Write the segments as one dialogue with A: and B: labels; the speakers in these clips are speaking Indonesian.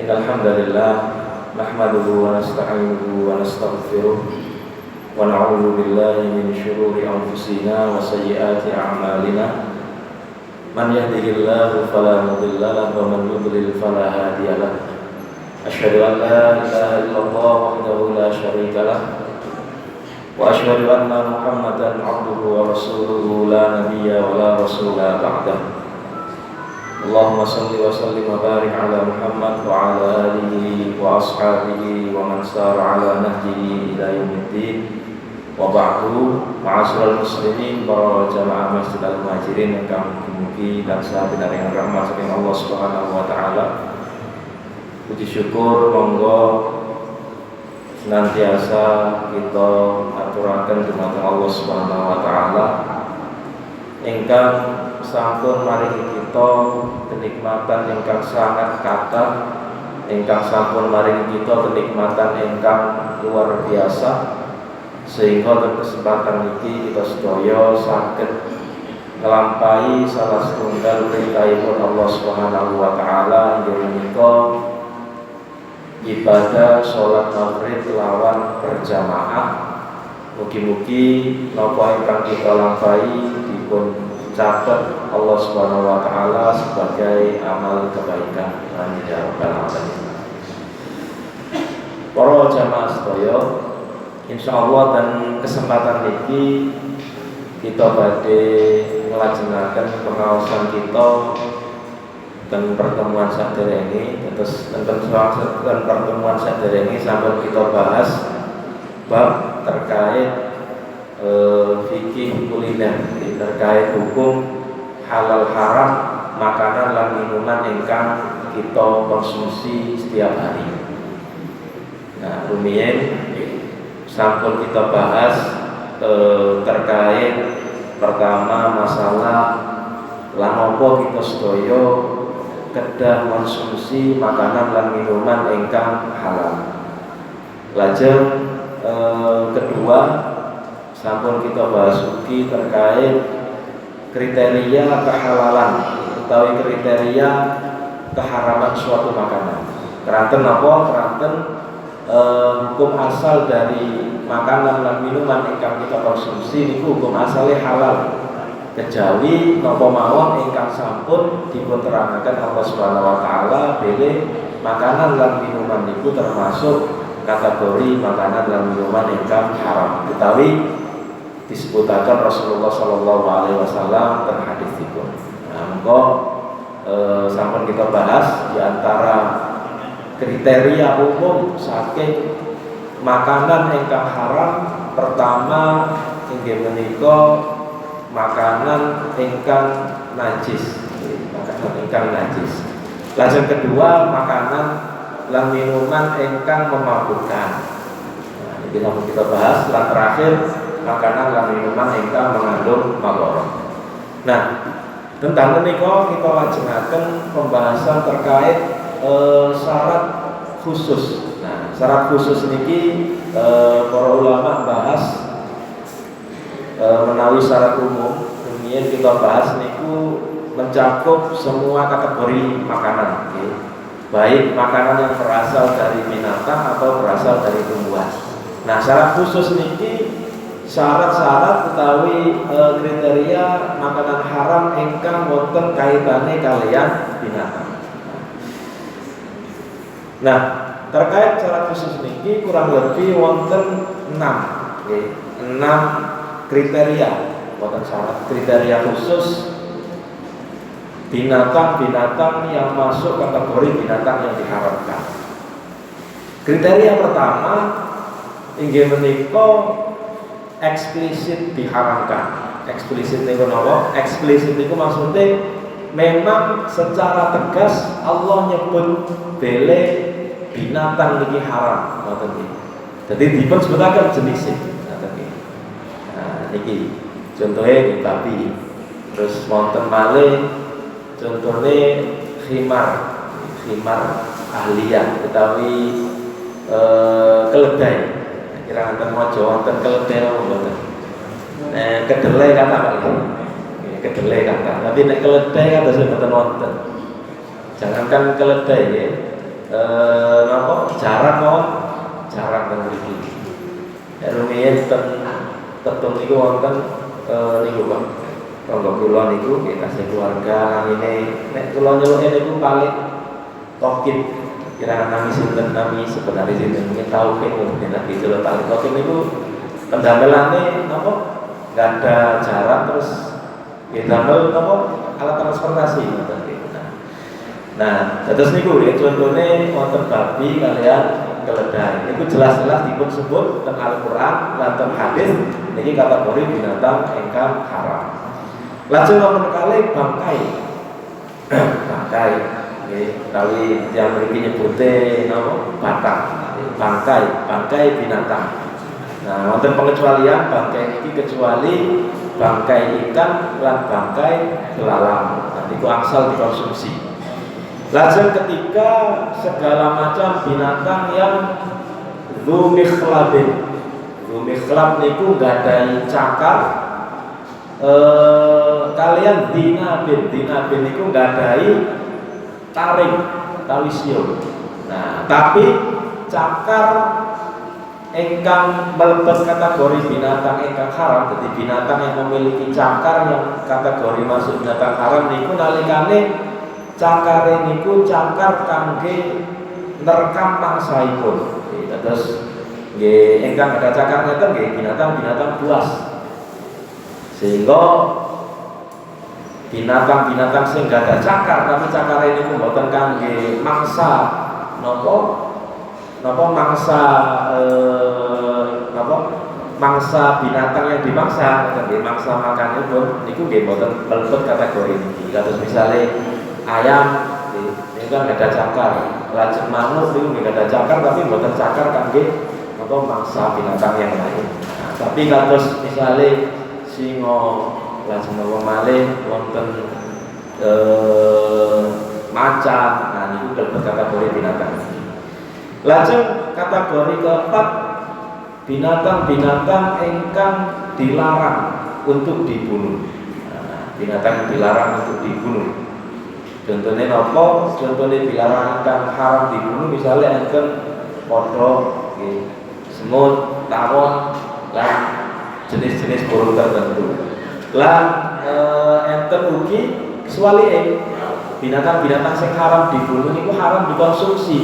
A: Innalhamdalillah nahmaduhu wa nasta'inuhu wa nastaghfiruh wa na'udzu billahi min syururi anfusina wa sayyiati a'malina. Man yahdihillahu fala mudilla lahu wa man yudlil fala hadiya lahu. Asyhadu an la ilaha illallah wahdahu la syarika lahu wa asyhadu anna Muhammadan 'abduhu wa rasuluhu la nabiyya wa la rasula ba'dahu. Allahumma salli wa sallim wa barik ala Muhammad wa ala alihi wa ashabihi wa man sara ala nahjihi ila yaumiddin. Wa ba'du, ma'asyiral muslimin para jamaah Masjid Al-Muhajirin ingkang mugi tansah pinaringan rahmat saking Allah Subhanahu wa taala. Puji syukur monggo senantiasa kita aturaken dumateng Allah Subhanahu wa taala ingkang sampun maringi kita kenikmatan ingkang sangat kathah, ingkang sampun maringi kita kenikmatan ingkang luar biasa, sehingga dalam kesempatan ini kita sedaya saged nglampahi salah setunggal perintahipun Allah Subhanahu wa taala inggih menika ibadah salat maghrib lawan berjamaah. Mugi-mugi napa ingkang kita lampahi dipun catat Allah Subhanahu wa taala sebagai amal kebaikan. Amin ya rabbal alamin. Para jamaah sedaya, insyaallah dan kesempatan ini kita badhe nglajengaken pengaosan kita dan pertemuan saderenge. Terus tentang pertemuan saderenge sampun kita bahas bab terkait fikih kuliner, terkait hukum halal haram makanan lan minuman ingkang kita konsumsi setiap hari. Nah, rumiyin sampun kita bahas terkait pertama masalah lan apa kita sedaya kedah konsumsi makanan lan minuman ingkang halal. Lajeng kedua sampun kita bahas ugi terkait kriteria kehalalan utawi kriteria keharaman suatu makanan. Keranten apa? Keranten hukum asal dari makanan dan minuman ingkang kita konsumsi niku hukum asalnya halal. Kejawi napa mawon ingkang sampun dipun terangaken Allah Subhanahu wa taala bilih makanan lan minuman niku termasuk kategori makanan dan minuman ingkang haram. Utawi disebutakan Rasulullah Sallallahu Alaihi Wasallam terhadisipun. Nah, monggo sampun kita bahas di antara kriteria umum saking makanan ingkang haram. Pertama inggih menika makanan ingkang najis, makanan ingkang najis. Lajeng kedua makanan lan minuman ingkang memabukkan. Nah, ini sampun kita bahas. Lan terakhir makanan lan minuman ingkang mengandung madarat. Nah, tentang menika kita lajengaken pembahasan terkait syarat khusus. Nah, syarat khusus niki para ulama bahas menawi syarat umum. Kemudian kita bahas niku mencakup semua kategori makanan, okay? Baik makanan yang berasal dari binatang atau berasal dari tumbuhan. Nah, syarat khusus niki syarat-syarat utawi kriteria makanan haram ingkang wonten kaitane kalian binatang. Nah, terkait syarat khusus niki kurang lebih wonten 6, okay. 6 kriteria wonten syarat kriteria khusus binatang-binatang yang masuk kategori binatang yang diharamkan. Kriteria pertama inggih menika eksplisit diharamkan. Eksplisit niku napa? Eksplisit niku maksudnya memang secara tegas Allah nyebut bele binatang niki haram, ngoten niki. Jadi dipun sebutaken jenisé, ngoten niki. Nah, niki contohnya di babi. Terus wonten malih contohnya khimar ahliyah utawi keledai. Kira wonten maca wonten keledai napa mboten? Kedelai kata Pak. Kedelai kata. Tapi nek keledai kata mboten wonten. Jangankan keledai ya. napa jarak kok jarak teng mriki. Rumiyin tetun niku wonten niku Pak. Tangga kula niku nggih tasih keluarga namine nek kula nyeluk niku paling Tokib. Kira nami sinten nami sebenarnya sinten mungkin tahu kan mungkin lagi celok paling Tokib niku pendamelane napa enggak ada jarak terus damel napa alat transportasi ngoten niku. Nah, terus niku ya contohnya wonten babi kalian keledai. Niku jelas-jelas dipun sebut teng Al-Qur'an lan teng hadis niki kategori binatang ingkang haram. Lajeng nomor kali bangkai. Bangkai nggih utawi yang mriki nyebute napa batang. Bangkai binatang. Nah, wonten pengecualian bangkai iki kecuali bangkai ikan lan bangkai belalang. Nah, niku angsal dikonsumsi. Lajeng ketika segala macam binatang yang dzumikhlabin. Dzumikhlab niku gadai cakar. Kalian dinabin niku gadai taring utawi siung. Nah, tapi cakar ingkang mlebet kategori binatang ingkang haram, jadi binatang yang memiliki cakar yang kategori masuk binatang haram niku nalikane cakare niku cakar kangge nerekam mangsaipun. Terus nggih ingkang ada cakar ngeten nggih binatang-binatang buas. Sehingga binatang-binatang sing gak ada cakar tapi cakare niku mboten kangge mangsa mangsa binatang yang dimangsa, nggih mangsa makanipun niku nggih mboten mlebet kategori niki. Kados misale ayam ini kan gak ada cakar, lajeng manuk itu gak ada cakar tapi mboten cakar kangge mangsa binatang yang lain. Nah, tapi kados misale singa lajeng napa malih wonten macan, nah niku mlebet kategori binatang. Lajeng kategori keempat binatang-binatang ingkang dilarang untuk dibunuh. Nah, binatang yang dilarang untuk dibunuh. Contohnya nopo, contohnya dilarang ingkang haram dibunuh misalnya enten kodok, semut, tawon, lan jenis-jenis burung tertentu. Lan enten ugi kecuali binatang-binatang yang haram dibunuh itu haram dikonsumsi.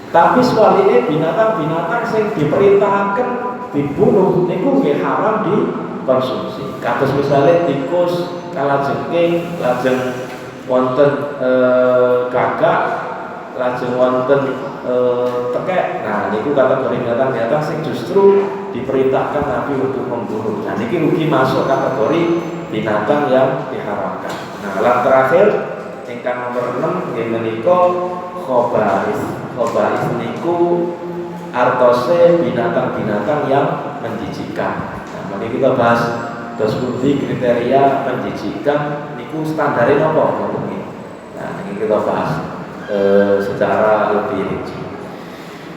A: Tapi sewaline binatang-binatang yang diperintahkan dibunuh niku nggih haram dikonsumsi. Kados misalnya tikus, kalajengking, lajeng wonten gagak, lajeng wonten tekek. Nah, niku kategori binatang-binatang sing justru diperintahkan Nabi untuk membunuh. Nah, niki rugi masuk kategori binatang yang diharamkan. Nah, lan terakhir ingkang nomor 6 nggih menika khaba'is. Khaba'is niku artose binatang-binatang yang menjijikkan. Nah, mari kita bahas dos pundi kriteria menjijikkan niku standare napa ngoten. Nah, ini kita bahas secara lebih rinci.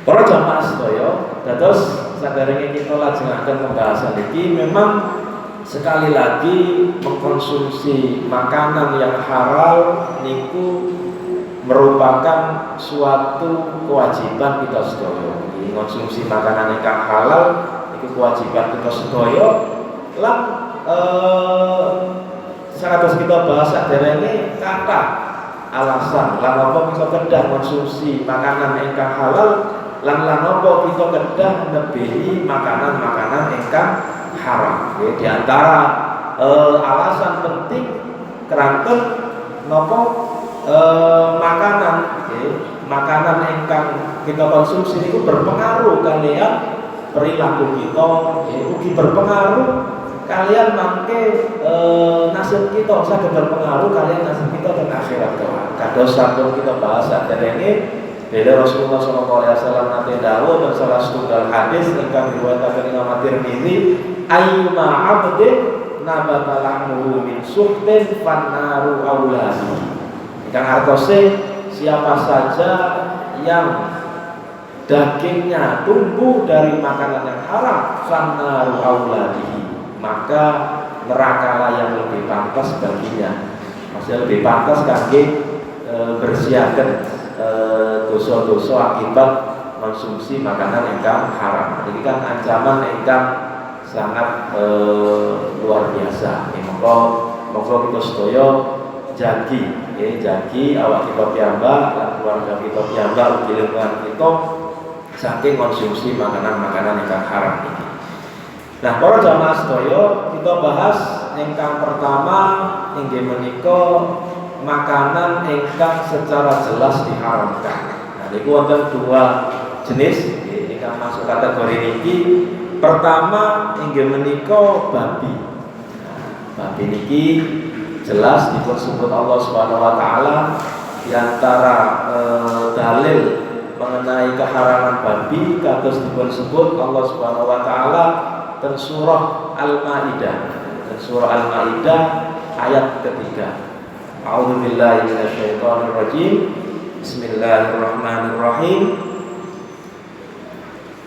A: Para jamaah sedaya, dados saderenge kita lajengaken pembahasan iki memang sekali lagi mengkonsumsi makanan yang halal niku merupakan suatu kewajiban kita sedaya. Mengkonsumsi makanan yang halal niku kewajiban kita sedaya. Lan sahabat kita bahas saderenge kata alasan lan apa kita kedah konsumsi makanan ingkang halal lan apa kita kedah nebehi makanan-makanan ingkang haram. Di antara alasan penting keranten napa makanan ingkang kita konsumsi itu berpengaruh kalian perilaku kita, ugi berpengaruh kalian mangke nasib kita saged berpengaruh kalian nasib kita dan akhirat kelak. Kados sampun kita bahas saderenge bila Rasulullah sallallahu alaihi wasallam nate dawuh dan salah setunggal hadis ingkang diriwayatkan Imam Tirmizi, ayyuma 'abdin nabata lahmuhu min suhtin fannaru aulasi. Ingkang artose siapa saja yang dagingnya tumbuh dari makanan yang haram fannaru auladi, maka neraka yang lebih pantas baginya. Maksudnya lebih pantas kangge bersiagen dosa-dosa akibat konsumsi makanan ingkang haram. Ini kan ancaman ingkang sangat luar biasa. Monggo kita sedaya jagi awak kita piyambak lan keluarga kita piyambak ugi lingkungan kita saking konsumsi makanan-makanan ingkang haram ini. Nah, para jamaah sedaya kita bahas ingkang pertama inggih menika makanan ingkang secara jelas diharamkan. Nah, niku wonten dua jenis ingkang masuk kategori niki. Pertama inggih menika babi. Nah, babi niki jelas disebut Allah Subhanahu wa taala di antara dalil mengenai keharaman babi kados disebut Allah Subhanahu wa taala dan surah Al-Maidah. Dan surah Al-Maidah ayat ketiga. A'udzubillahi minasyaitonirrajim. Bismillahirrahmanirrahim.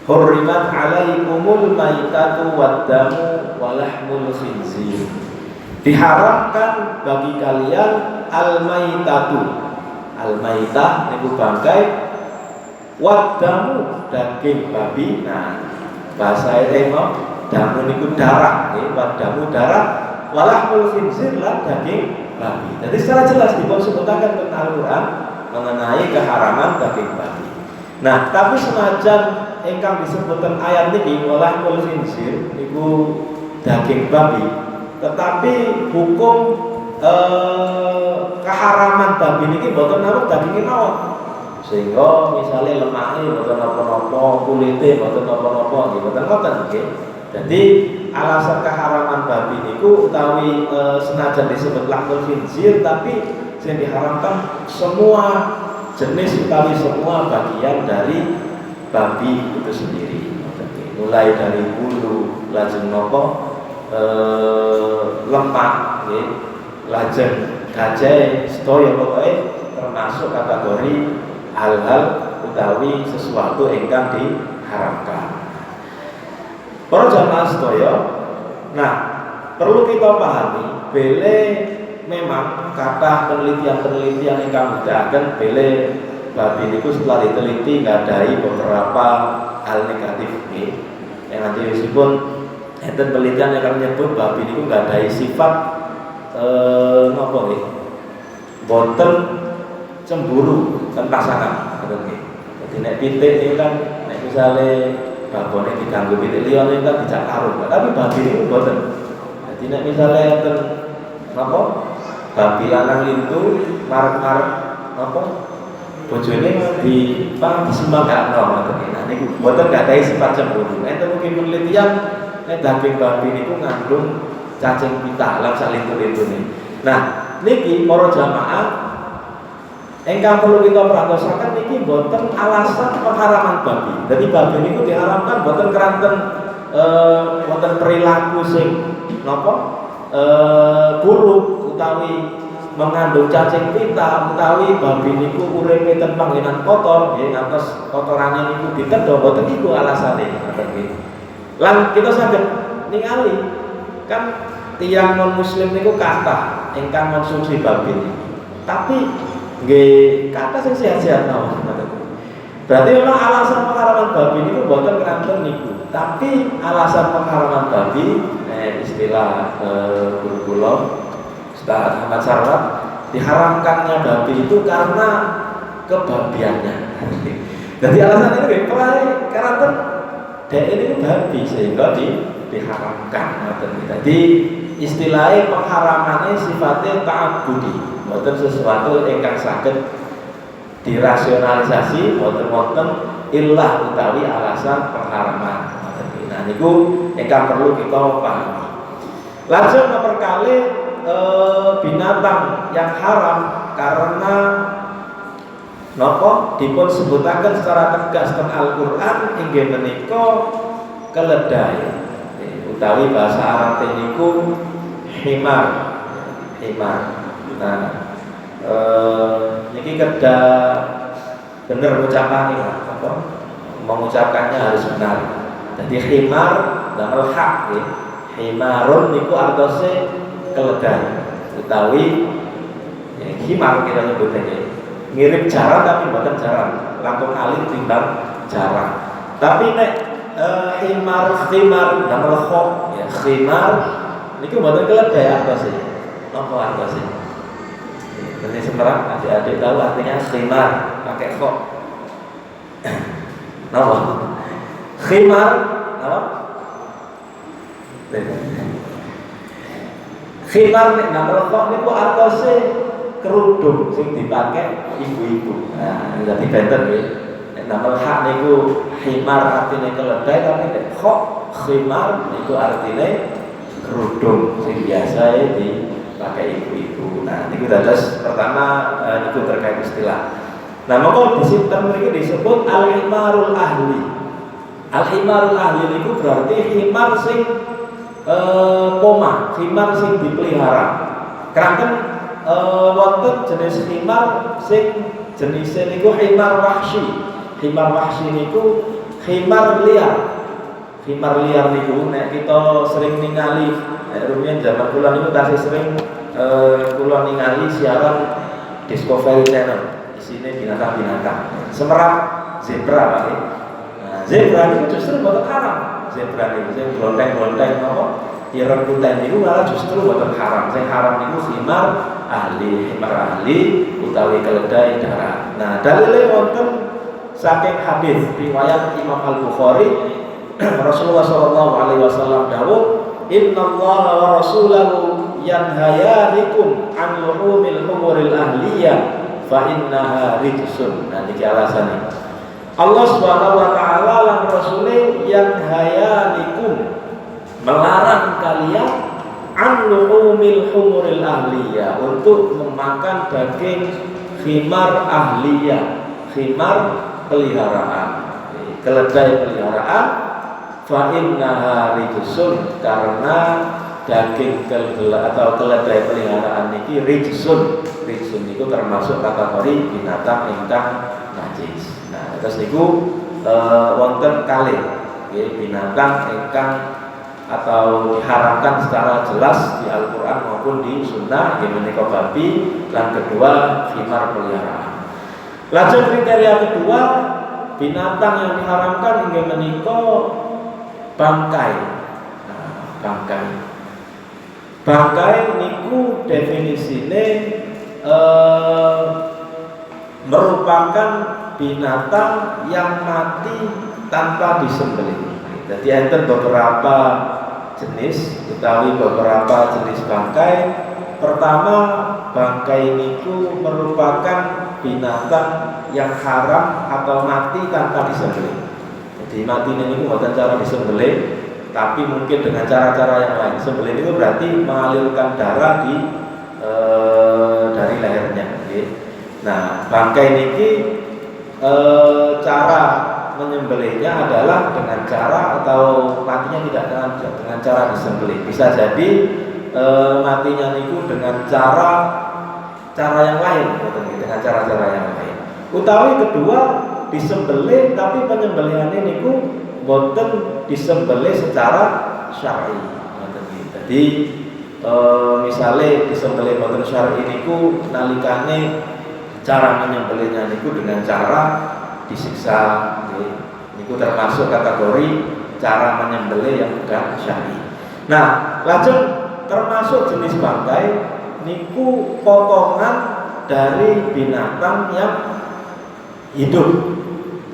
A: Hurrimat 'alaikumul maitatu wad-damu wa lahmul khinzir. Diharamkan bagi kalian al-maitatu. Al-maitah niku bangkai, wad-damu daging babi. Nah, bahasa Arab damu niku darah, wad-damu darah, wa lahmul khinzir lan daging babi. Jadi secara jelas disebutkan tentang Al-Qur'an mengenai keharaman daging babi. Nah, tapi senajan ingkang disebutkan ayat niki walahmul khinzir niku daging babi, tetapi hukum keharaman babi niki boten namung daging mawon. Sehingga misalnya lemaknya boten napa-napa, kulite boten napa-napa nggih boten ngoten nggih. Jadi alasan keharaman babi niku utawi senajan disebut lahmul khinzir tapi yang diharamkan semua jenis utawi semua bagian dari babi itu sendiri. Mulai dari bulu, lajeng nopo, lemak, lajeng gajah, sedaya pokoknya termasuk kategori hal-hal utawi sesuatu ingkang diharamkan. Para jamaah sedaya, nah perlu kita pahami, bele memang kata penelitian-penelitian ingkang mbuktiaken bele babi niku setelah diteliti nggadahi beberapa hal negatif nggih. Yang nanti meskipun enten penelitian yang menyebut babi niku nggadahi sifat napa nggih? Boten cemburu kan pasangan ngoten nggih. Dadi nek pitik niku kan nek misale babone diganggu pitik liyane kan dijak karung, tapi babi niku boten. Dadi nek misale enten napa? Babi lanang lintu marek-marek napa? Bojone disemangatno ngoten iki. Nah niku mboten gadahi sifat cemburu. Enten mungkin penelitian nek daging babi niku ngandung cacing pita lan salintu-lintune. Nah, niki para jamaah ingkang perlu kita perhatosaken niki mboten alasan pengharaman babi. Jadi babi niku diharamkan mboten keranten wonten perilaku sing napa? Buruk utawi mengandung cacing pita utawi babi niku uripe ten panggenan kotor nggih ngantos kotorane niku ditedha boten iku alasane ngoten nggih. Lan kita saged ningali kan tiyang non muslim niku kathah ingkang konsumsi babi niku. Tapi nggih kathah sing sehat-sehat mawon ngoten. Berarti memang alasan pengharaman babi niku boten keranten niku. Tapi alasan pengharaman babi istilah guru kula Ustaz Ahmad Sarwat, diharamkannya babi itu karena kebabiannya. Jadi alasan ini karena dek ini babi sehingga diharamkan. Jadi istilahnya pengharamannya sifatnya ta'abbudi, bukan sesuatu yang saged dirasionalisasi, bukan illah utawi alasan pengharaman. Nah niku ingkang perlu kita pahami. Langsung nomor kali binatang yang haram karena napa dipun sebutaken secara tegas teng Al-Qur'an inggih menika keledai. Utawi bahasa Arab niku himar. Nah, niki kedah bener ucapan ini apa? Mengucapkannya harus benar. Jadi himar damel hak nggih. Himarun niku artose keledai. Utawi himar kita nyebutnya nggih. Mirip jaran tapi bukan jaran. langkung alit timbang jarak. Tapi nek khimar damel kho ya khimar niku mboten keledai artose. Napa artose? Jadi sekarang adik-adik tahu artinya khimar pakai kho. Napa? Khimar apa? Khimar nek damel kho niku artose kerudung sing dipakai ibu-ibu. Nah, dadi benten nggih. Nek damel hak niku khimar artine keledai, tapi nek kho khimar niku artine kerudung sing biasa dipakai ibu-ibu. Nah, niku dados pertama niku terkait istilah. Nah, maka disinten mriki disebut al-himarul ahli. Al-himarul ahli niku berarti himar sing koma, himar sing dipelihara. Keranten wonten jenis himar sing jenise niku himar wahsi. Himar wahsi niku himar liar. Himar liar niku nek kita sering ningali rumiyin zaman kula niku tasih sering kula ningali siaran Discovery Channel. Isine binatang-binatang. Semerak zebra Pak. Nah, zebra niku justru mboten haram. Zebra niku sing blonteng-blonteng napa ireng putih niku malah justru mboten haram. Sing haram niku himar ahli utawi keledai darat. Nah, dalile wonten saking hadis riwayat Imam Al-Bukhari Rasulullah sallallahu alaihi wasallam dawuh innallaha wa rasulahu yanhayanikum an luhumil humuril ahliyah fa innaha rijsun. Nah iki alasane Allah Subhanahu wa taala lan rasule yanhayanikum melarang kalian an luhumil humuril ahliyah untuk memakan daging khimar ahliyah, khimar peliharaan, keledai peliharaan. Fa innaha rijsun, karena daging atau keledai peliharaan niki rijsun. Rijsun niku termasuk kategori binatang ingkang najis. Nah, terus niku wonten kalih binatang ingkang atau diharamkan secara jelas di Al-Qur'an maupun di Sunnah, inggih menika babi, lan kedua khimar peliharaan. Lajeng kriteria kedua binatang yang diharamkan inggih menika bangkai. Nah, bangkai niku definisine merupakan binatang yang mati tanpa disembelih. Jadi enten beberapa jenis, utawi beberapa jenis bangkai. Pertama, bangkai niku merupakan binatang yang haram atau mati tanpa disembelih. Jadi mati niku bukan cara disembelih, tapi mungkin dengan cara-cara yang lain. Sembelih itu berarti mengalirkan darah dari lehernya. Okay. Nah, bangkai niki cara menyembelihnya adalah dengan cara atau matinya tidak dengan cara disembelih. Bisa jadi matinya niku dengan cara yang lain, dengan cara-cara yang lain. Utawi kedua disembelih, tapi penyembelihannya niku boten disembelih secara syar'i. Jadi misalnya disembelih boten syar'i niku nalikane cara menyembelihnya niku dengan cara disiksa. Niku termasuk kategori cara menyembelih yang bukan syar'i. Nah, lajeng termasuk jenis bangkai niku potongan dari binatang yang hidup.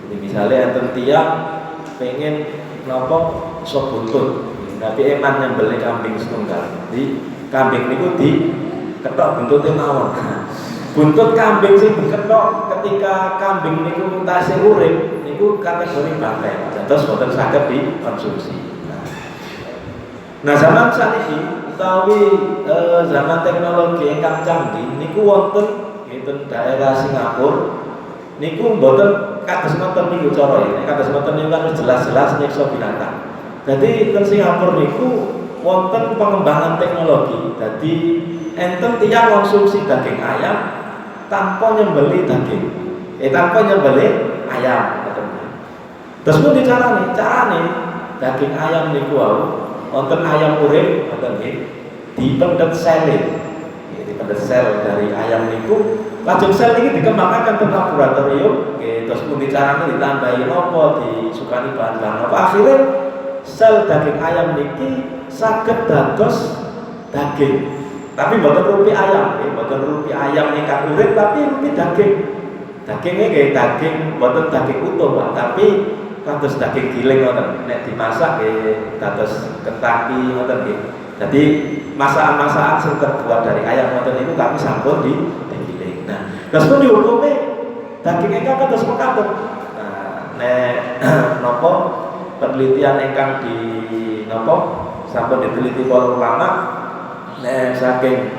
A: Jadi misalnya enten tiang pengen nopo sop buntut, tapi eman nyembelih kambing setunggal. Jadi kambing niku diketok buntutnya mawon. Buntut kambing sing diketok ketika kambing niku tasih urip niku kategori bangkai. Terus boten saged dikonsumsi. Nah, zaman sakniki utawi zaman teknologi ingkang canggih niku wonten ing daerah Singapura niku mboten kados ngoten niku cara iki. Kados ngoten niku kan jelas-jelas nyiksa binatang. Jadi teng Singapura niku wonten pengembangan teknologi. Jadi enten tiyang konsumsi daging ayam tanpa nyembelih daging. Tanpa nyembelih ayam. Terus pun carane daging ayam niku wau wonten ayam urip wonten nggih dipendet sele. Dipendet sel dari ayam niku lajeng sel ini dikembangkan ke laboratorium, terus pundi caranya ditambahi nopo, disukani bahan-bahan apa, akhirnya sel daging ayam niki saged dados daging. Tapi mboten rupi ayam, mboten rupi ayam ingkang urip, tapi rupi daging. Dagingnya kayak daging, mboten daging utuh, Pak, tapi kados daging giling ngoten. Nek dimasak nggih dados Kentucky ngoten nggih. Jadi masakan-masakan sing terbuat dari ayam ngoten niku kami sampun digiling. Nah, terus pun dihukumnya daging ingkang kados mekaten. Nah, nek napa penelitian ingkang di napa sampun diteliti para ulama, nek saking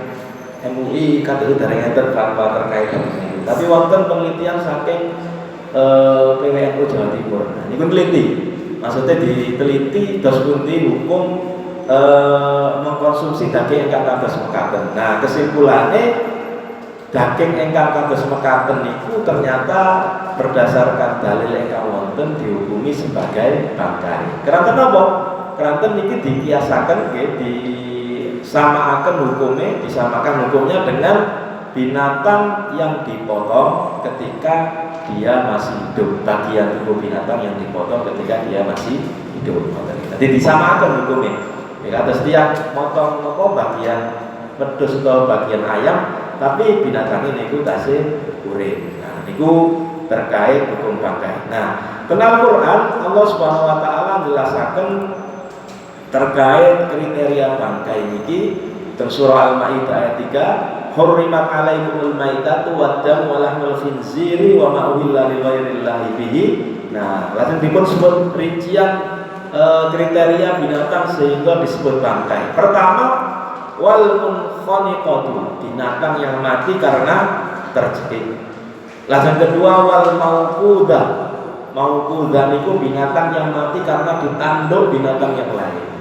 A: MUI kados dereng enten fatwa terkait dengan ini. Tapi wonten penelitian saking PWNU Jawa Timur. Nah, niku teliti. Maksudnya diteliti dos pundi hukum mengkonsumsi daging ingkang kados mekaten. Nah, kesimpulannya daging ingkang kados mekaten niku ternyata berdasarkan dalil ingkang wonten dihukumi sebagai bangkai. Keranten napa? Keranten niki dikiasaken nggih disamakan hukumnya dengan binatang yang dipotong ketika dia masih hidup, bagian tubuh binatang yang dipotong ketika dia masih hidup. Jadi disamakan hukumnya. Ya, atas dia motong bagian wedhus atau bagian ayam, tapi binatang ini itu tasih urip. Nah, niku terkait hukum bangkai. Nah, kenal Quran Allah Subhanahu wa taala menjelaskan terkait kriteria bangkai niki teng surah Al-Maidah ayat 3, hurrimat alaikumul maitatu waddam wa lahmul khinziri wa ma uhilla li ghairillahi bihi. Nah, lajeng dipun sebut rincian kriteria binatang sehingga disebut bangkai. Pertama, wal munkhaniqatu, binatang yang mati karena terjepit. Lajeng kedua, wal mauqudah. Mauqudah niku binatang yang mati karena ditanduk binatang yang lain.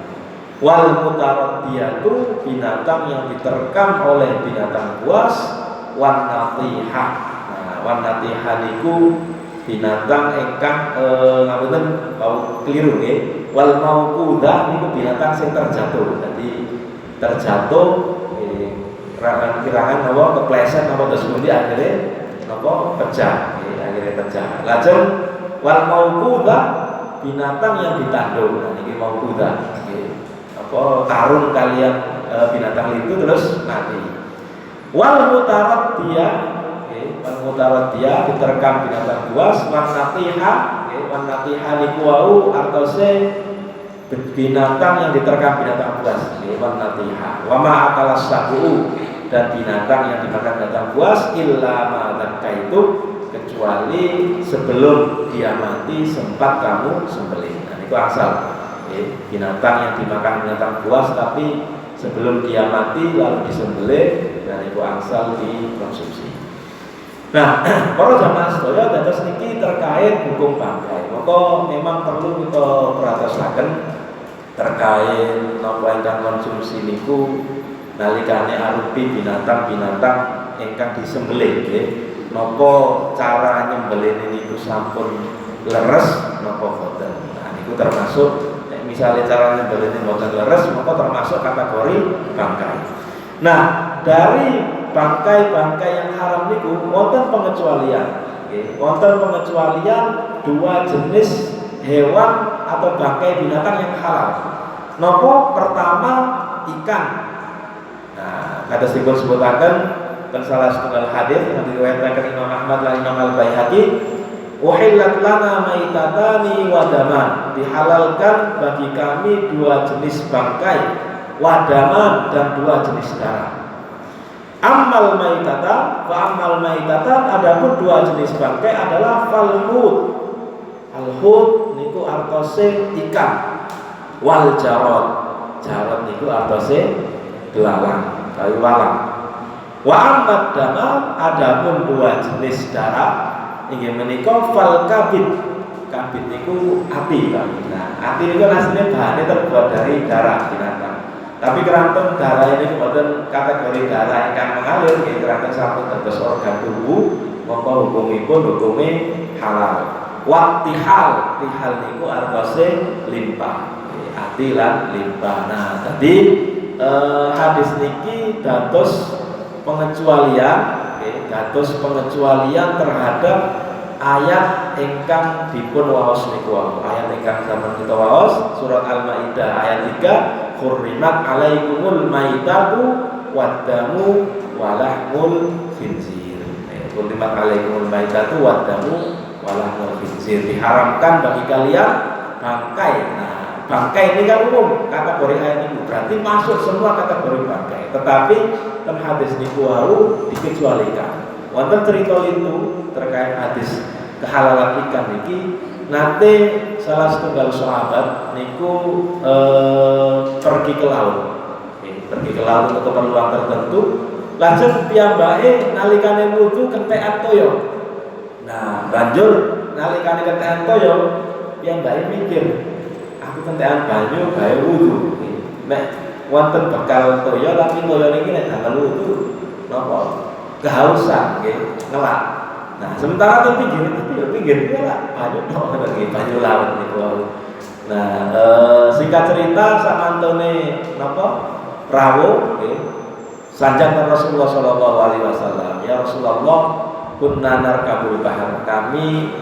A: Wal mutaraddiyatu, binatang yang diterkam oleh binatang buas. Wan natihah. Nah, wan natihah niku binatang ingkang ngapunten mau keliru nggih. Wal mauqudah niku binatang sing terjatuh. Jadi terjatuh kirangan napa kepleset napa terus kemudian akhirnya napa pecah. Akhirnya pecah. Lajeng wal mauqudah binatang yang ditanduk. Nah niki mauqudah. Tarung kalian binatang itu terus mati. Wal mutaraddiyah, wal mutaraddiyah diterkam binatang buas. Wan natihah niku wau artose binatang yang diterkam binatang buas. Wan natihah. Wa ma akalas sabu, dan binatang yang dimakan binatang buas illa ma dzakaitu, kecuali sebelum dia mati sempat kamu sembelih. Nah niku asal. Binatang yang dimakan binatang buas tapi sebelum dia mati lalu disembelih, dan itu angsal dikonsumsi. Nah, para jamaah sedaya dados niki terkait hukum bangkai. Maka memang perlu kita perhatikan terkait napa ingkang konsumsi niku nalikane arupi binatang-binatang ingkang disembelih nggih. Napa cara nyembelih niku sampun leres napa boten. Nah niku termasuk misalnya cara nyembelih ini boten leres, maka termasuk kategori bangkai. Nah, dari bangkai-bangkai yang haram niku wonten pengecualian. Wonten pengecualian dua jenis hewan atau bangkai binatang yang halal. Nopo pertama ikan. Nah, kados dipun sebutaken ten salah setunggal hadis yang diriwayatkan Imam Ahmad lan Imam Al-Baihaqi, uhillat lana maitatani wadaman, dihalalkan bagi kami dua jenis bangkai, wadaman dan dua jenis darah. Ammal maitatan, adapun dua jenis bangkai adalah falhud. Alhud niku artose ikan, wal jarod. Jarod niku artose belalang, kayu walang. Wa amad damam, adapun dua jenis darah inggih menika fal kabid. Kabid niku ati, Pak. Nah, ati niku asline bahane terbuat dari darah binatang. Tapi keranten darah ini boten kategori darah ingkang mengalir, nggih keranten sampun dados organ tubuh, maka hukumipun hukume halal. Waktihal, tihal niku artose limpah. Ati lan limpah. Nah, tadi hadis niki dados pengecualian dados pengecualian terhadap ayat ingkang dipun waos niku wau. Ayat ingkang sampun kita waos surat Al-Maidah ayat 3, hurrimat alaikumul maitatu waddamu walahmul khinzir. Hurrimat alaikumul maitatu waddamu walahmul khinzir. Diharamkan bagi kalian bangkai. Nah, bangkai ini kan umum kategori ayat ini, berarti masuk semua kategori bangkai. Tetapi dalam hadis niku wau dikecualikan. Wonten cerita itu terkait hadis kehalalan ikan niki. Nanti salah setunggal sahabat niku pergi ke laut. Pergi ke laut untuk keperluan tertentu. Lajeng piyambake nalikane wudu kentekan toya. Nah, banjur nalikane kentekan toya, piyambake mikir, aku kentekan banyu gawe wudu. Nek wonten bekal toya tapi toya niki nek damel wudu napa kehausan nggih, ngelak. Nah, sementara teng pinggir lah banyu tok nggih, banyu laut niku. Nah, singkat cerita samantune napa rawuh nggih. Sanjang Rasulullah sallallahu alaihi wasallam, ya Rasulullah, kunna narkabul bahar. Kami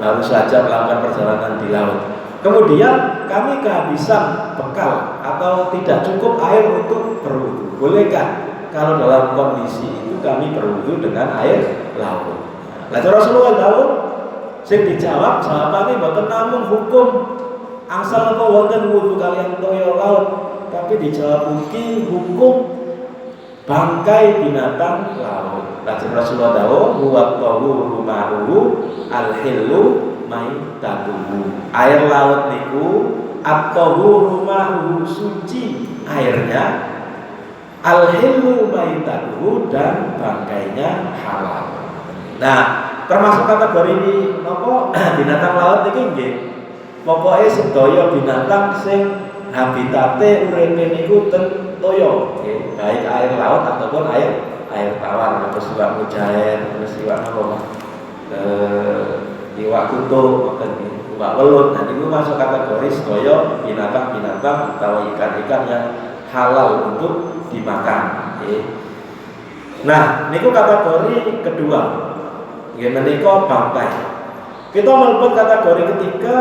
A: baru saja melakukan perjalanan di laut. Kemudian kami kehabisan bekal atau tidak cukup air untuk berwudu. Bolehkah kalau dalam kondisi itu kami berwudu dengan air laut? Nah, Rasulullah tahu, sing dijawab jawabane mboten namung hukum angsal napa wonten wudu kalian toya laut, tapi dijawab ugi hukum bangkai binatang laut. Lajeng Rasulullah tahu, huwa tahuru ma'uhu al-hillu maitatuhu. Air laut niku at-tahuru ma'uhu, suci airnya, al-hillu maitatuhu, dan bangkainya halal. Nah, termasuk kategori ini napa binatang laut niki nggih. Pokoke sedaya binatang sing habitate uripe niku ten toya, nggih, baik air laut ataupun air tawar, terus iwak mujair, terus iwak napa iwak kutub, iwak welut. Nah, niku masuk kategori sedaya binatang-binatang atau ikan-ikan yang halal untuk dimakan, nggih. Nah, niku kategori kedua. Nggih menika bangkai. Kita mlebet kategori ketiga,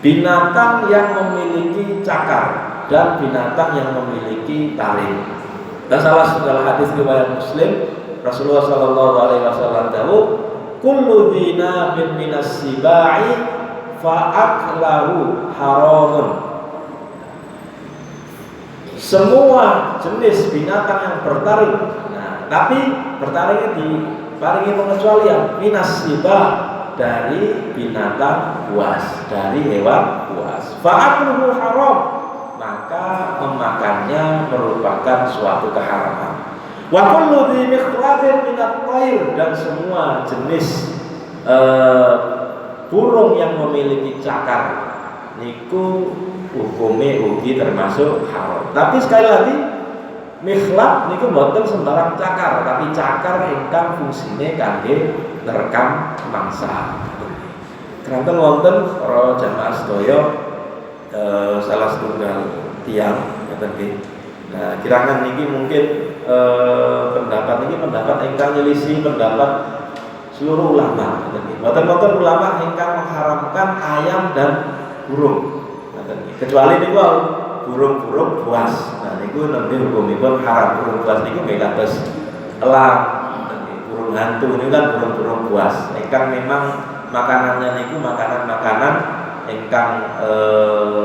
A: binatang yang memiliki cakar dan binatang yang memiliki taring. Dan salah satu hadis riwayat Muslim, Rasulullah sallallahu alaihi wasallam dawuh, kullu dhinabin minas sibai fa aklahu haramun. Semua jenis binatang yang bertaring. Nah, tapi bertaringnya diparingi pengecualian, minas siba, dari binatang buas, dari hewan buas. Fa'akluhu haram, maka memakannya merupakan suatu keharaman. Wa kullu dhi mikhlatin minat thair, dan semua jenis burung yang memiliki cakar niku hukume ugi termasuk haram. Tapi sekali lagi, mikhlab niku mboten sembarang cakar, tapi cakar ingkang fungsine kangge nerekam mangsa. Keranten wonten para jamaah sedaya salah setunggal tiang ngoten nggih. Nah, kirangan niki mungkin pendapat ingkang nyelisih pendapat seluruh ulama ngoten nggih. Wonten ulama ingkang mengharamkan ayam dan burung ngoten nggih. Kecuali niku burung-burung buas. Nah, niku nembe hukumipun haram. Burung buas niku nggih kados elang, burung hantu ini kan burung-burung buas. Ingkang memang makanannya niku makanan-makanan ingkang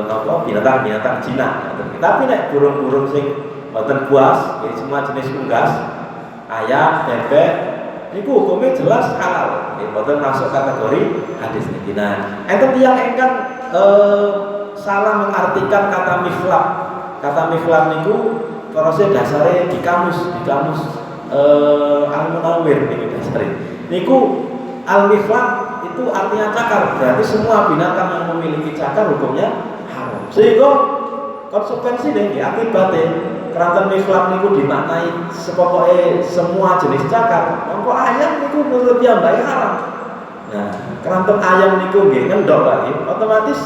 A: napa binatang-binatang jinak. Tapi nek burung-burung sing mboten buas, ya semua jenis unggas, ayam, bebek, niku hukumnya jelas halal. Nggih, mboten masuk kategori hadis niki. Nah, enten tiyang ingkang salah mengartikan kata mikhlab. Kata mikhlab niku terusé dasare di kamus Al-Munawwir niku dasare. Niku al-mikhlab itu artinya cakar, berarti semua binatang yang memiliki cakar hukumnya haram. Sehingga konsekuensi nih, akibatnya keranten mikhlab niku dimaknai sepokoknya semua jenis cakar. Mongko ayam niku menurut piyambake haram. Nah, keranten ayam niku nggih ngendok lagi, otomatis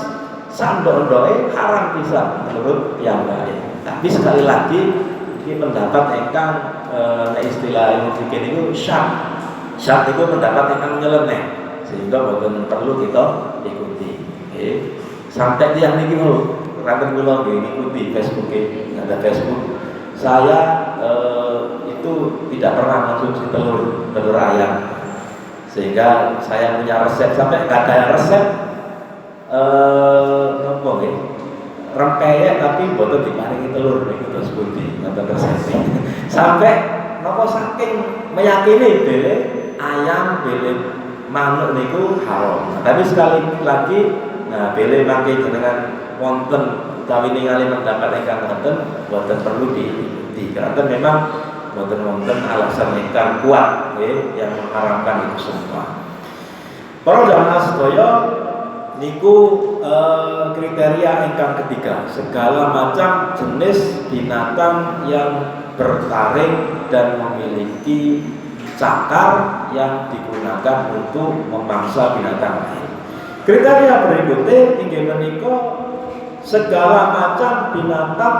A: sandok-ndoke haram bisa menurut piyambake. Tapi sekali lagi ini pendapat ingkang istilah ilmu fikih niku syad niku pendapat ingkang nyeleneh sehingga boten perlu kita ikuti. Sampai tiang niki lho, ranten kula nggih ngikuti Facebook-e, ada Facebook. Saya itu tidak pernah mengonsumsi telur ayam. Sehingga saya punya resep sampai nggak ada resep nopo nggih. Rempeyek tapi boten diparingi telur niku terus pundi ngoten resepnya. Sampai napa saking meyakini bele ayam bele manuk niku haram. Tapi sekali lagi bele mangke jenengan wonten utawi ningali pendapat ingkang wonten boten perlu diikuti. Karena memang boten wonten alasan ingkang kuat yang mengharamkan itu semua. Para jamaah sedaya niku kriteria ingkang ketiga, segala macam jenis binatang yang bertaring dan memiliki cakar yang digunakan untuk memangsa binatang lain. Kriteria berikutnya inggih menika segala macam binatang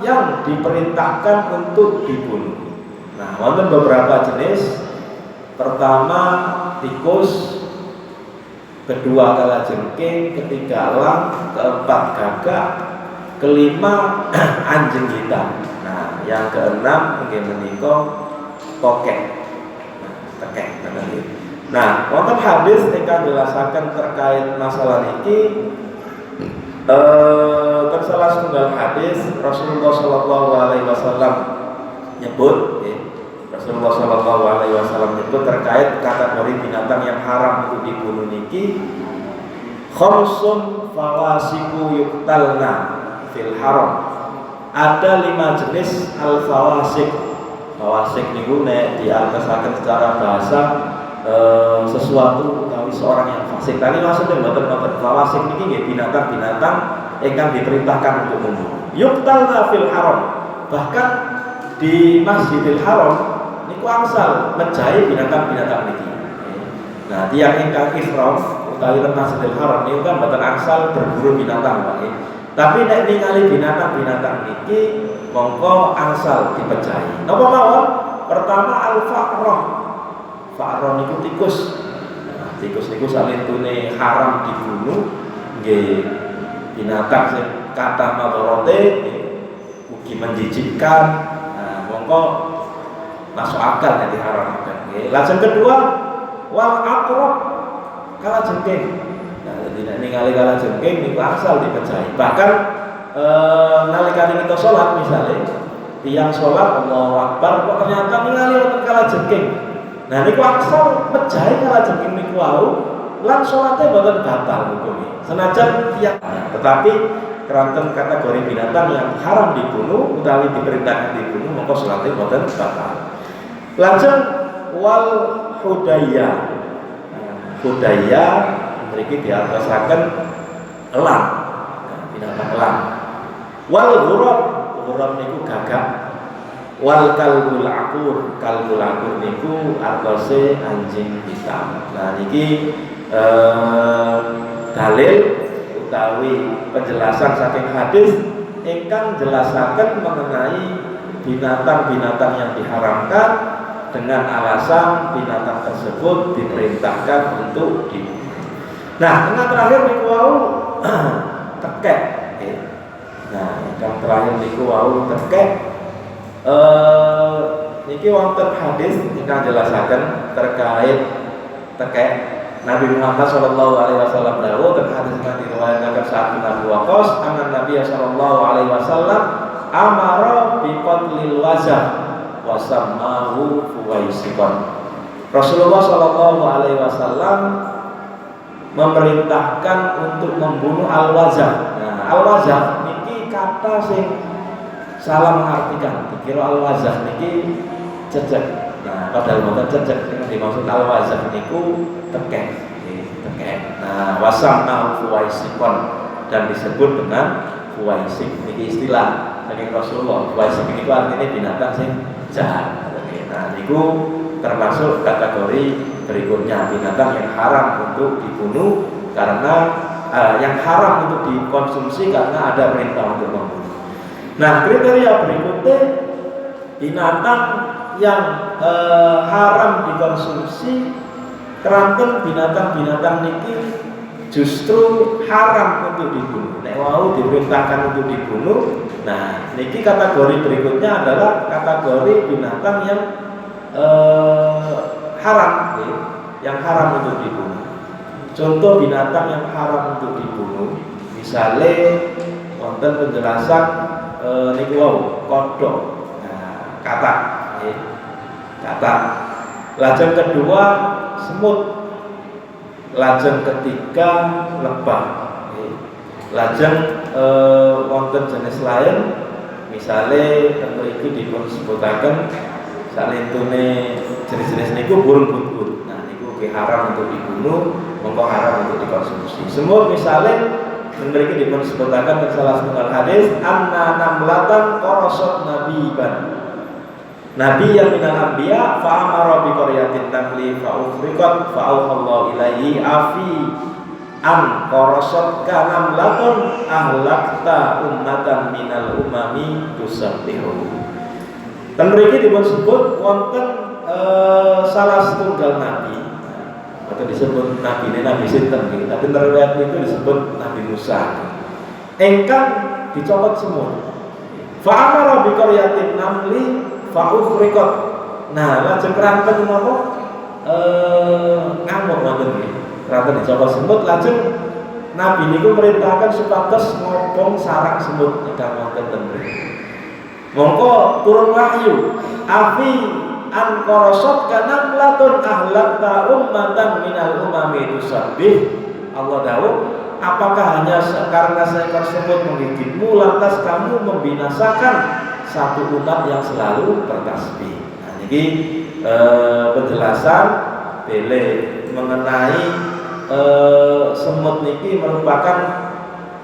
A: yang diperintahkan untuk dibunuh. Nah, wonten beberapa jenis. Pertama tikus, kedua kalajengking, ketiga elang, keempat gagak, kelima anjing hitam. Nah, yang keenam inggih menika tokek. Tekek namanya. Nah, wonten hadis ingkang jelasaken terkait masalah niki. Tersalah setunggal hadis Rasulullah Shallallahu Alaihi Wasallam nyebut, Rasulullah Shallallahu Alaihi Wasallam nyebut terkait kategori binatang yang haram untuk dibunuh niki. Khamsun fawasiku yuktalna fil haram. Ada 5 jenis al fawasik. Fawasik niku nek diartosaken secara bahasa sesuatu utawi seorang yang fasik. Tadi maksudnya mboten fawasik niki nggih binatang-binatang ingkang diperintahkan untuk membunuh. Yuqtalna fil haram. Bahkan di Masjidil Haram niku angsal mejahi binatang-binatang niki. Nah, tiyang ingkang ihram utawi teng Masjidil Haram niku kan mboten angsal berburu binatang, Pak. Tapi nek ningali binatang-binatang niki mongko angsal dipejahi. Napa mawon? Pertama al-fa'rah. Fa'rah niku tikus. Nah, tikus niku salintune haram dibunuh nggih binatang sing kathah madharate ugi menjijikkan. Nah, mongko masuk akal nek diharamkan. Nggih. Lajeng kedua wal aqrab kalajengking. Nah, dadi nek ningali kalajengking niku angsal dipejahi. Bahkan nalika kita sholat misalnya, tiang sholat Allahu Akbar kok ternyata ningali wonten kalajengking. Nah niku angsal mejahi kalajengking niku wau lan sholatnya boten batal hukumnya. Senajan tiang, tetapi keranten kategori binatang yang haram dibunuh utawi diperintahkan dibunuh maka sholatnya boten batal. Lajeng wal hudaya. Hudaya mriki diartosaken elang. Binatang elang. Wal ghurab niku gagak. Wal kalbul akur niku artose anjing hitam. Nah niki dalil utawi penjelasan saking hadis ingkang jelasaken mengenai binatang-binatang yang diharamkan dengan alasan binatang tersebut diperintahkan untuk dibunuh. Nah, yang terakhir niku wau tekek. Nah, yang terakhir niku wau tekek. Niki wonten hadis ingkang jelasaken terkait tekek. Nabi Muhammad sallallahu alaihi wasallam dawuh teng hadis ingkang diriwayatkan Sa'ad bin Abi Waqqas, anna Nabi sallallahu alaihi wasallam amara bi qatlil wazah wa sammahu fuwaisikon. Rasulullah sallallahu alaihi wasallam memerintahkan untuk membunuh al-wazah. Nah, al-wazah niki kata sing salah mengartikan. Dikira al-wazah niki cecek. Nah, padahal bukan cecek. Yang dimaksud al-wazah niku tekek. Tekek. Nah, wasamna fuwaisikon dan disebut dengan fuwaisik. Niki istilah saking Rasulullah. Fuwaisik niku artinya binatang sing jahat. Nah, niku termasuk kategori berikutnya binatang yang haram untuk dibunuh karena yang haram untuk dikonsumsi karena ada perintah untuk membunuh. Nah, kriteria berikutnya
B: binatang yang haram dikonsumsi, keranten binatang-binatang niki justru haram untuk dibunuh. Nek wau diperintahkan untuk dibunuh. Nah, niki kategori berikutnya adalah kategori binatang yang haram, ya, yang haram untuk dibunuh. Contoh binatang yang haram untuk dibunuh, misalnya wonten penjelasan niku wau kodok, nah, katak, ya, katak. Lajeng kedua semut, lajeng ketiga lebah, ya. Lajeng wonten jenis lain, misalnya tentu iki dipun sebutaken salintune jenis-jenis niku burung butbut. Nah, niku haram untuk dibunuh, mongko haram untuk dikonsumsi. Semut misalnya mriki dipun sebutaken salah setunggal hadis, anna namlatan qarasat nabiban. Nabi yang minal anbiya fa amara bi qaryatin tamli fa ufriqat fa auhallahu ilaihi afi an qarasat ka namlatun ahlakta ummatan minal umami tusabbihu. Dan mriki dipun sebut wonten salah setunggal nabi atau disebut nabi ini nabi sinten nggih, tapi riwayat itu disebut Nabi Musa. Engkang dicopot semut. Fa amara bi qaryatin namli fa ufriqat. Nah, lajeng keranten napa? Ngamuk wonten nggih. Keranten dicopot semut, lajeng nabi niku merintahkan supados ngobong sarang semut ingkang wonten ten mriki. Mongko turun wahyu, afi an qarasat kana latun ahlakta ummatan minal umami tusabbih. Allah dawuh, apakah hanya karena seekor semut menggigitmu lantas kamu membinasakan satu umat yang selalu bertasbih. Nah, ini penjelasan bele mengenai semut niki merupakan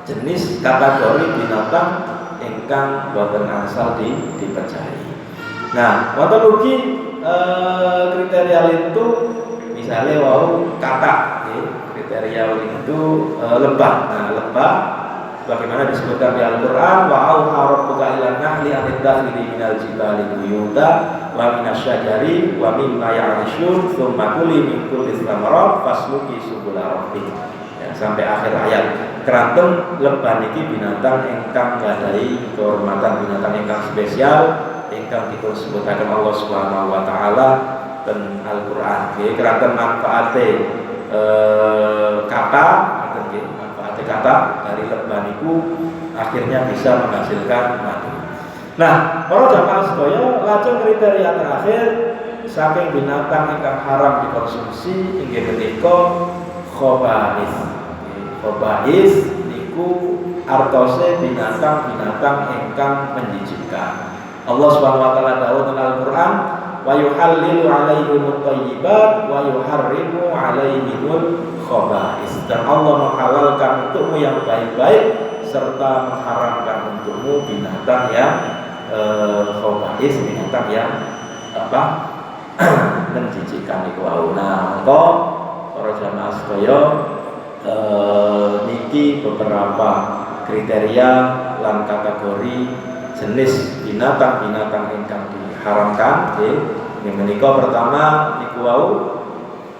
B: jenis kategori binatang ingkang boten asal dipercayai. Nah, wonten ugi kriteria itu misalnya wau katak, ya, kriteria itu lebah. Nah, lebah bagaimana disebutkan di Al-Qur'an, wa auha rabbuka ilan nahli an tattakhidhi minal jibali buyuta wa minasyajari wa mimma ya'rishun tsumma kuli min kulli thamarat fasluki subula rabbik. Ya, sampai akhir ayat. Keranten lebah niki binatang ingkang gadhahi kehormatan, binatang ingkang spesial ingkang disebutaken Allah Subhanahu wa taala ten Al-Qur'an. Nggih, keranten manfaate kata, nggih, manfaate kata dari lebah niku akhirnya bisa menghasilkan madu. Nah, para jamaah sedaya, lajeng kriteria terakhir saking binatang ingkang haram dikonsumsi inggih menika khaba'is. Khaba'is niku artose binatang-binatang ingkang menjijikkan. Allah Subhanahu wa taala dawuh dalam Al-Qur'an, wa yuhallilu 'alaihimut thayyibat wa yuharrimu 'alaihimul khaba'is. Dan Allah menghalalkan untukmu yang baik-baik serta mengharamkan untukmu binatang yang khaba'is, binatang yang apa? menjijikkan iku wau. Nah, monggo para jamaah sedaya niki beberapa kriteria lan kategori jenis binatang-binatang ingkang diharamkan. Yang menika pertama niku wau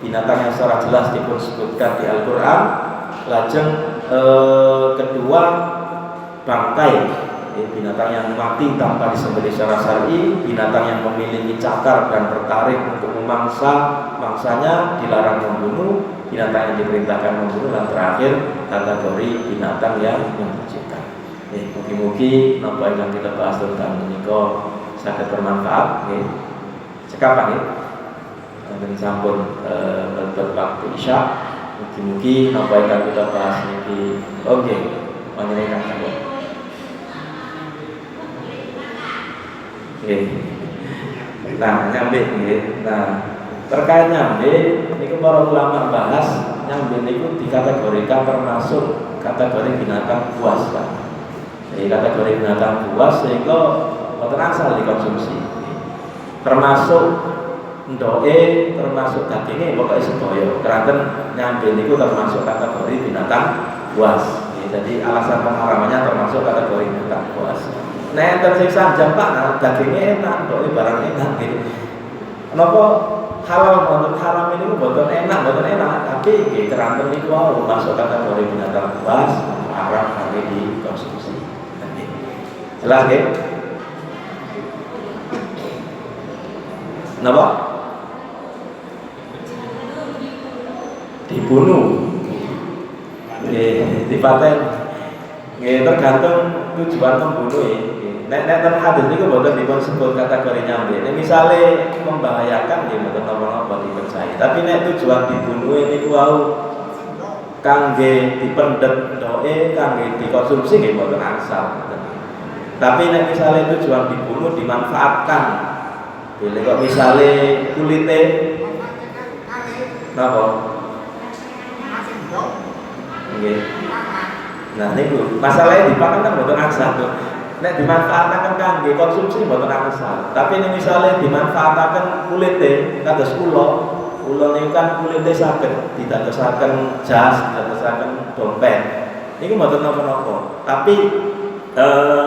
B: binatang yang secara jelas disebutkan di Al-Qur'an. Lajeng kedua bangkai, binatang yang mati tanpa disembelih secara syar'i, binatang yang memiliki cakar dan tertarik untuk memangsa mangsanya dilarang membunuh, binatang yang diperintahkan membunuh, dan terakhir kategori binatang yang menjijikkan. Mugi-mugi napa yang kita bahas tentang menika saged bermanfaat. Sekapan ya, dan sampun waktu isya. Mugi-mugi napa yang kita bahas niki oke, panjenengan sampun. Nah, nyambe nggih. Nah, terkait nyambe niku para ulama bahas nyambe niku dikategorikan termasuk kategori binatang buas, Pak. Jadi kategori binatang buas sehingga boten asal dikonsumsi. Termasuk ndoke, termasuk dagingnya pokoke sedaya. Keranten nyambe niku termasuk kategori binatang buas. Jadi alasan pengharamannya termasuk kategori binatang buas. Nek enten sing sanjang Pak, nah dagingnya enak, kok barang enak gitu. Kenapa halal mboten haram ini mboten enak, tapi nggih keranten niku wau masuk kategori binatang buas, haram kangge dikonsumsi. Jelas nggih? Napa? Dibunuh. Nggih, dipaten. Nggih tergantung tujuan membunuh ya. Nek ten hadis niku boten dipun sebut kategori nyambe. Nek misale membahayakan nggih mboten napa-napa dipercaya. Tapi nek tujuan dibunuh niku wau kangge dipendet ndoke, kangge dikonsumsi nggih mboten angsal. Tapi nek misale tujuan dibunuh dimanfaatkan. Bila kok misale kulite napa? Nggih. Nah niku masalahnya dipakan kan mboten angsal tuh. Nek dimanfaatkan kangge konsumsi mboten angsal. Tapi nek misale dimanfaatkan kulite kados ula niku kan kulite saged didadosaken jas, didadosaken dompet. Niku mboten napa-napa. Tapi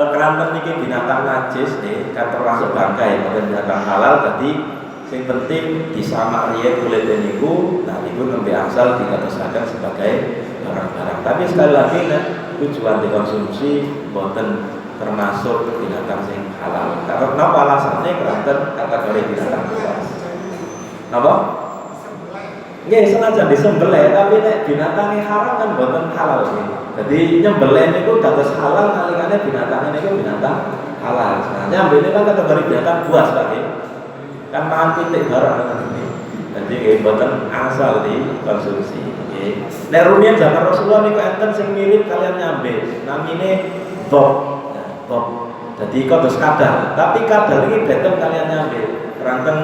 B: keranten niki binatang najis nih, kan termasuk bangkai, mboten binatang halal. Jadi sing penting disamak riyen kulite niku, nah niku nembe angsal didadosaken sebagai barang-barang. Tapi sekali lagi nek tujuan dikonsumsi mboten termasuk binatang sing halal. Karena kenapa alasannya keranten kategori binatang buas. Napa? Nggih senajan disembelih, tapi nek binatangnya haram kan mboten halal nggih. Jadi nyembelih niku dados halal nalikane binatangnya niku binatang halal. Nah, nyembelih ini kan kategori binatang buas Pak nggih. Kan mangan pitik barang kan ini. Jadi nggih mboten angsal dikonsumsi nggih. Nek rumiyin zaman Rasulullah niku enten sing mirip kalian nyambe. Namine bob. Jadi kados kadal, tapi kadal ini beten kalian nyambil. Keranten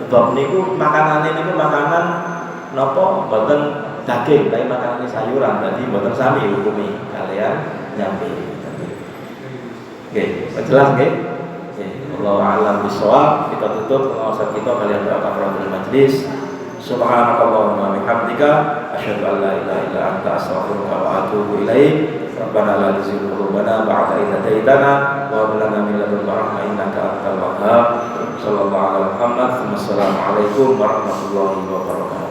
B: bob niku makanane niku makanan nopo boten daging, tapi makanan sayuran. Jadi boten sami hukumi kalian nyambil. Oke, jelas nggih? Wallahu a'lam bishawab. Kita tutup pengawasan kita kalian doa kafaratul majlis. Subhanakallahumma wa bihamdika asyhadu an la ilaha illa anta astaghfiruka wa atubu ilaik. Rabbana la tuzigh qulubana ba'da idh hadaytana wa hab lana min ladunka rahmah innaka antal wahhab. Sallallahu alaihi wa sallam. Assalamualaikum warahmatullahi wabarakatuh.